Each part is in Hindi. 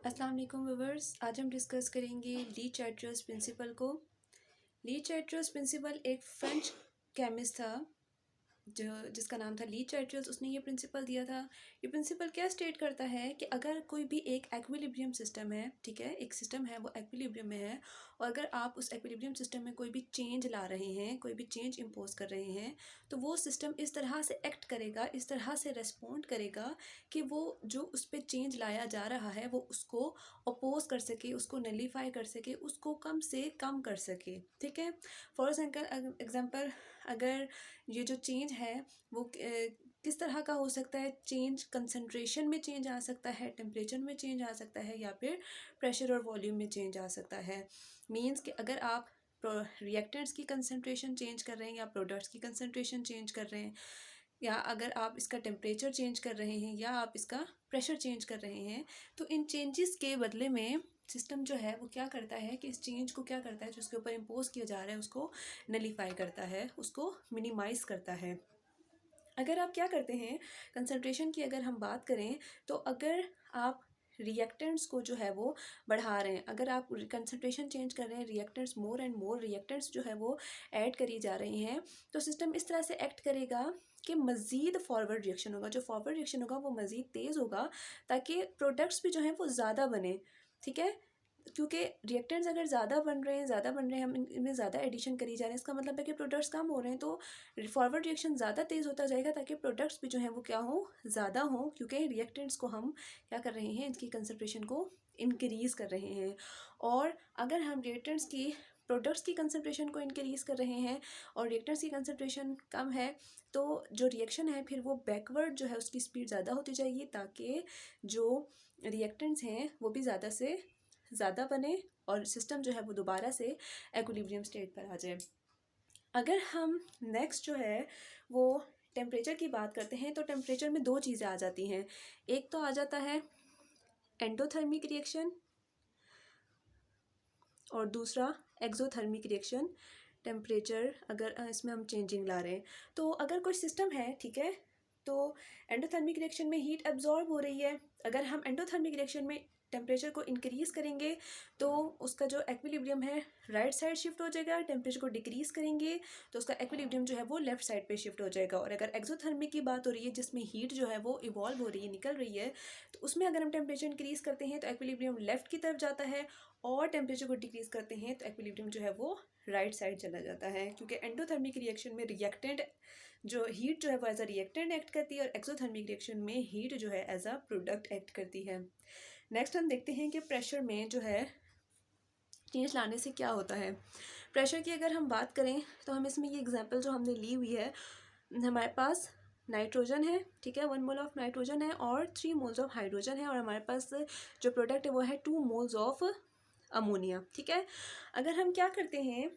अस्सलाम वालेकुम व्यूअर्स, आज हम डिस्कस करेंगे ली चार्ट्रियस प्रिंसिपल को। ली चार्ट्रियस प्रिंसिपल एक फ्रेंच केमिस्ट था जो जिसका नाम था ली चार्ट्रियस। उसने ये प्रिंसिपल दिया था। ये प्रिंसिपल क्या स्टेट करता है कि अगर कोई भी एक एक्विलिब्रियम सिस्टम है, ठीक है, एक सिस्टम है वो एक्विलिब्रियम में है, और अगर आप उस एक्विलिब्रियम सिस्टम में कोई भी चेंज ला रहे हैं, कोई भी चेंज इम्पोज कर रहे हैं, तो वो सिस्टम इस तरह से एक्ट करेगा, इस तरह से रेस्पॉन्ड करेगा कि वो जो उस पर चेंज लाया जा रहा है वो उसको अपोज कर सके, उसको नलीफाई कर सके, उसको कम से कम कर सके। ठीक है, फॉर एग्जाम्पल अगर ये जो चेंज है वो किस तरह का हो सकता है, चेंज कंसंट्रेशन में चेंज आ सकता है, टेम्परेचर में चेंज आ सकता है, या फिर प्रेशर और वॉल्यूम में चेंज आ सकता है। मींस कि अगर आप रिएक्टेंट्स की कंसंट्रेशन चेंज कर रहे हैं या प्रोडक्ट्स की कंसंट्रेशन चेंज कर रहे हैं, या अगर आप इसका टेम्परेचर चेंज कर रहे हैं या आप इसका प्रेशर चेंज कर रहे हैं, तो इन चेंजेस के बदले में सिस्टम जो है वो क्या करता है कि इस चेंज को क्या करता है, जो उसके ऊपर इम्पोज किया जा रहा है उसको नलीफाई करता है, उसको मिनिमाइज करता है। अगर आप क्या करते हैं, कंसंट्रेशन की अगर हम बात करें, तो अगर आप रिएक्टेंट्स को जो है वो बढ़ा रहे हैं, अगर आप कंसंट्रेशन चेंज कर रहे हैं, reactants more and more reactants जो है वो ऐड करी जा रही हैं, तो सिस्टम इस तरह से एक्ट करेगा कि मज़ीद फॉरवर्ड रिएक्शन होगा। जो फॉरवर्ड रिएक्शन होगा वो मज़ीद तेज़ होगा, ताकि प्रोडक्ट्स भी जो हैं वो ज़्यादा बने। ठीक है, क्योंकि रिएक्टेंट्स अगर ज़्यादा बन रहे हैं, हम इनमें ज़्यादा एडिशन करी जा रहे हैं, इसका मतलब है कि प्रोडक्ट्स कम हो रहे हैं, तो फॉरवर्ड रिएक्शन ज़्यादा तेज़ होता जाएगा, ताकि प्रोडक्ट्स भी जो हैं वो क्या हों, ज़्यादा हों, क्योंकि रिएक्टेंट्स को हम क्या कर रहे हैं, इनकी कंसंट्रेशन को इंक्रीज़ कर रहे हैं। और अगर हम रिएक्टेंट्स की प्रोडक्ट्स की कंसंट्रेशन को इंक्रीज़ कर रहे हैं और रिएक्टेंट्स की कंसंट्रेशन कम है, तो जो रिएक्शन है फिर वो बैकवर्ड जो है उसकी स्पीड ज़्यादा होती जाएगी, ताकि जो रिएक्टेंट्स हैं वो भी ज़्यादा से ज़्यादा बने और सिस्टम जो है वो दोबारा से एक्विलिब्रियम स्टेट पर आ जाए। अगर हम नेक्स्ट जो है वो टेम्परेचर की बात करते हैं, तो टेम्परेचर में दो चीज़ें आ जाती हैं। एक तो आ जाता है एंडोथर्मिक रिएक्शन और दूसरा एक्सोथर्मिक रिएक्शन। टेम्परेचर अगर इसमें हम चेंजिंग ला रहे हैं, तो अगर कोई सिस्टम है, ठीक है, तो एंडोथर्मिक रिएक्शन में हीट एब्जॉर्ब हो रही है। अगर हम एंडोथर्मिक रिएक्शन में टेम्परेचर को इंक्रीज़ करेंगे, तो उसका जो एक्विलिब्रियम है राइट साइड शिफ्ट हो जाएगा। टेम्परेचर को डिक्रीज़ करेंगे तो उसका एक्विलिब्रियम जो है वो लेफ्ट साइड पे शिफ्ट हो जाएगा। और अगर एक्सोथर्मिक की बात हो रही है, जिसमें हीट जो है वो इवॉल्व हो रही है, निकल रही है, तो उसमें अगर हम टेम्परेचर इंक्रीज़ करते हैं तो एक्विलिब्रियम लेफ्ट की तरफ जाता है, और टेम्परेचर को डिक्रीज़ करते हैं तो एक्विलिब्रियम जो है वो राइट साइड चला जाता है। क्योंकि एंडोथर्मिक रिएक्शन में रिएक्टेंट जो हीट जो है वो एज अ रिएक्टेंट एक्ट करती है, और एक्सोथर्मिक रिएक्शन में हीट जो है एज अ प्रोडक्ट एक्ट करती है। नेक्स्ट हम देखते हैं कि प्रेशर में जो है चेंज लाने से क्या होता है। प्रेशर की अगर हम बात करें, तो हम इसमें ये एग्जांपल जो हमने ली हुई है, हमारे पास नाइट्रोजन है, ठीक है, 1 मोल ऑफ नाइट्रोजन है और 3 मोल्स ऑफ हाइड्रोजन है, और हमारे पास जो प्रोडक्ट है वो है 2 मोल्स ऑफ अमोनिया। ठीक है, अगर हम क्या करते हैं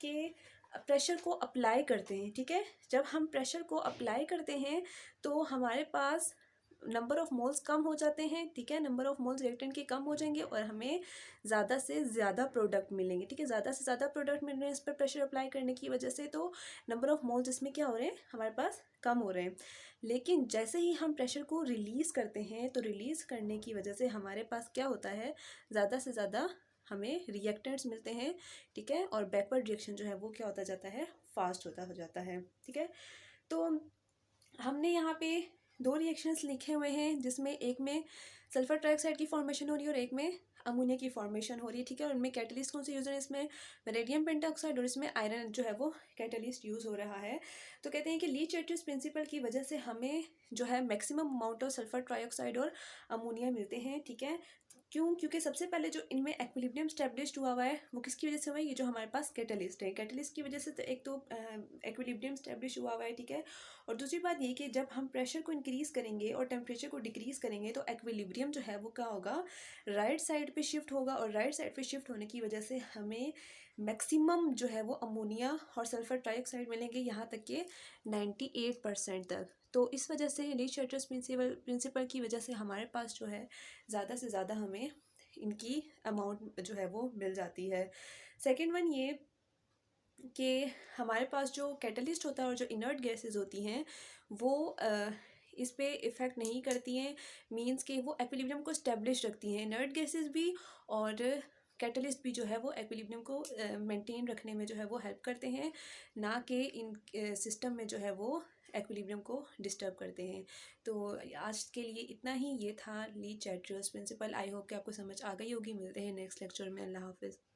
कि प्रेशर को अप्लाई करते हैं, ठीक है, जब हम प्रेशर को अप्लाई करते हैं तो हमारे पास नंबर ऑफ़ मोल्स कम हो जाते हैं। ठीक है, नंबर ऑफ़ मोल्स रिएक्टेंट के कम हो जाएंगे और हमें ज़्यादा से ज़्यादा प्रोडक्ट मिलेंगे। ठीक है, ज़्यादा से ज़्यादा प्रोडक्ट मिल रहे हैं इस पर प्रेशर अप्लाई करने की वजह से, तो नंबर ऑफ़ मोल्स इसमें क्या हो रहे हैं, हमारे पास कम हो रहे हैं। लेकिन जैसे ही हम प्रेशर को रिलीज़ करते हैं, तो रिलीज़ करने की वजह से हमारे पास क्या होता है, ज़्यादा से ज़्यादा हमें रिएक्टेंट्स मिलते हैं। ठीक है, और बैकवर्ड रिएक्शन जो है वो क्या होता जाता है, फास्ट होता हो जाता है। ठीक है, तो हमने यहाँ पे दो रिएक्शंस लिखे हुए हैं, जिसमें एक में सल्फर ट्राइऑक्साइड की फॉर्मेशन हो रही है और एक में अमोनिया की फॉर्मेशन हो रही है। ठीक है, और उनमें कैटलिस्ट कौन से यूज़ है, इसमें वेनेडियम पेंटाऑक्साइड और इसमें आयरन जो है वो कैटलिस्ट यूज़ हो रहा है। तो कहते हैं कि ली चार्ट्रियस प्रिंसिपल की वजह से हमें जो है maximum amount of sulphur trioxide और अमोनिया मिलते हैं। ठीक है, क्यों, क्योंकि सबसे पहले जो इनमें एक्विलिब्रियम स्टैब्लिश्ड हुआ है वो किसकी वजह से हुआ है, ये जो हमारे पास कैटलिस्ट है, कैटलिस्ट की वजह से तो एक तो एक्विलिब्रियम स्टैब्लिश हुआ है। ठीक है, और दूसरी बात ये कि जब हम प्रेशर को इंक्रीज़ करेंगे और टेम्परेचर को डिक्रीज़ करेंगे, तो एक्विलिब्रियम जो है वो क्या होगा, राइट साइड पे शिफ्ट होगा, और राइट साइड पे शिफ्ट होने की वजह से हमें मैक्सिमम जो है वो अमोनिया और सल्फर ट्राइऑक्साइड मिलेंगे, यहाँ तक कि 98% तक। तो इस वजह से ली चार्ट्रियस प्रिंसिपल की वजह से हमारे पास जो है ज़्यादा से ज़्यादा हमें इनकी अमाउंट जो है वो मिल जाती है। सेकेंड वन ये कि हमारे पास जो कैटलिस्ट होता है और जो इनर्ट गैसेस होती हैं वो इस पे इफ़ेक्ट नहीं करती हैं, मीन्स कि वो एक्विलिब्रियम को स्टेब्लिश रखती हैं। इनर्ट गैसेस भी और कैटलिस्ट भी जो है वो एक्विलिब्रियम को मेंटेन रखने में जो है वो हेल्प करते हैं, ना कि इन सिस्टम में जो है वो एक्विलिब्रियम को डिस्टर्ब करते हैं। तो आज के लिए इतना ही, ये था ली चैटर्स प्रिंसिपल। आई होप कि आपको समझ आ गई होगी। मिलते हैं नेक्स्ट लेक्चर में। अल्लाह हाफिज़।